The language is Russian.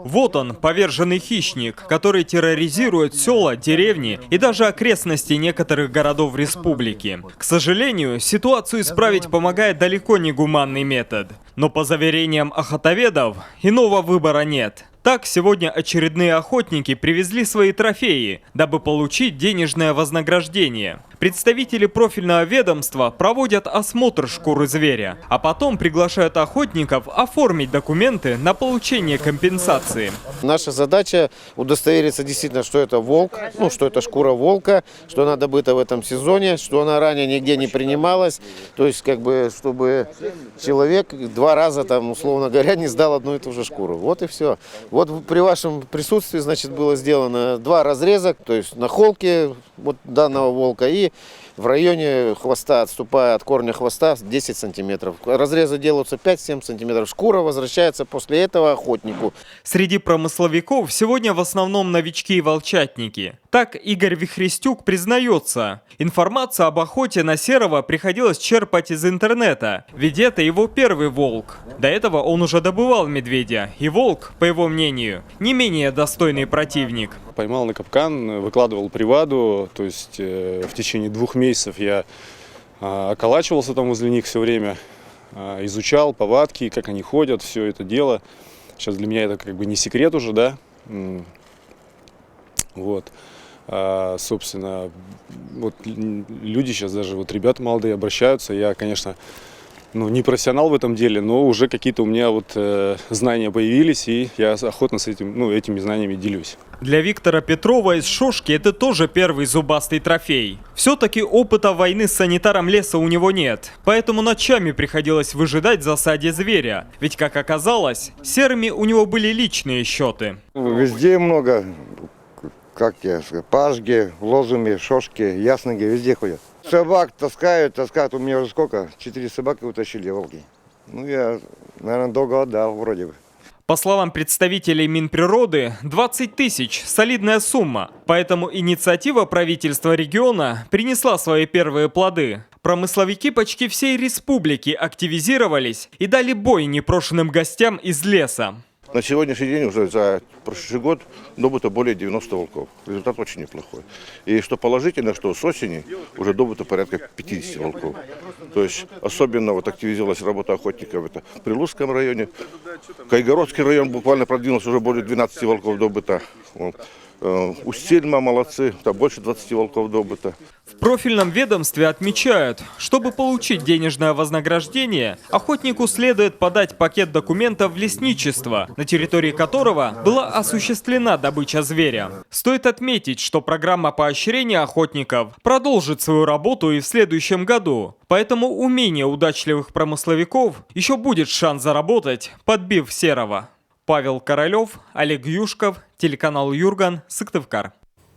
Вот он, поверженный хищник, который терроризирует села, деревни и даже окрестности некоторых городов республики. К сожалению, ситуацию исправить помогает далеко не гуманный метод. Но по заверениям охотоведов, иного выбора нет. Так, сегодня очередные охотники привезли свои трофеи, дабы получить денежное вознаграждение. Представители профильного ведомства проводят осмотр шкуры зверя, а потом приглашают охотников оформить документы на получение компенсации. Наша задача удостовериться действительно, что это волк, что это шкура волка, что она добыта в этом сезоне, что она ранее нигде не принималась. То есть, чтобы человек 2 раза, условно говоря, не сдал одну и ту же шкуру. Вот и все. Вот при вашем присутствии, значит, было сделано 2 разреза, то есть на холке данного волка и в районе хвоста, отступая от корня хвоста, 10 сантиметров. Разрезы делаются 5-7 сантиметров. Шкура возвращается после этого охотнику. Среди промысловиков сегодня в основном новички и волчатники. Так Игорь Вихрестюк признается, информацию об охоте на серого приходилось черпать из интернета, ведь это его первый волк. До этого он уже добывал медведя, и волк, по его мнению, не менее достойный противник. Поймал на капкан, выкладывал приваду, то есть в течение 2 месяцев я околачивался там возле них все время, изучал повадки, как они ходят, все это дело. Сейчас для меня это не секрет уже, да. Вот. Собственно, люди сейчас даже, ребята молодые обращаются. Я, конечно, не профессионал в этом деле, но уже какие-то у меня знания появились, и я охотно с этими знаниями делюсь. Для Виктора Петрова из Шошки это тоже первый зубастый трофей. Все-таки опыта войны с санитаром леса у него нет, поэтому ночами приходилось выжидать в засаде зверя. Ведь, как оказалось, серыми у него были личные счеты. Везде много, пашги, лозуми, шошки, ясныги, везде ходят. Собак таскают, у меня уже сколько? 4 собаки утащили, волки. Я, наверное, долго отдал вроде бы. По словам представителей Минприроды, 20 тысяч – солидная сумма. Поэтому инициатива правительства региона принесла свои первые плоды. Промысловики почти всей республики активизировались и дали бой непрошенным гостям из леса. На сегодняшний день уже за прошлый год добыто более 90 волков. Результат очень неплохой. И что положительно, что с осени уже добыто порядка 50 волков. То есть особенно активизировалась работа охотников это в Прилузском районе. Кайгородский район буквально продвинулся, уже более 12 волков добыто. Устельма молодцы, там больше 20 волков добыто. В профильном ведомстве отмечают, чтобы получить денежное вознаграждение, охотнику следует подать пакет документов в лесничество, на территории которого была осуществлена добыча зверя. Стоит отметить, что программа поощрения охотников продолжит свою работу и в следующем году. Поэтому у менее удачливых промысловиков еще будет шанс заработать, подбив серого. Павел Королев, Олег Юшков, телеканал Юрган, Сыктывкар.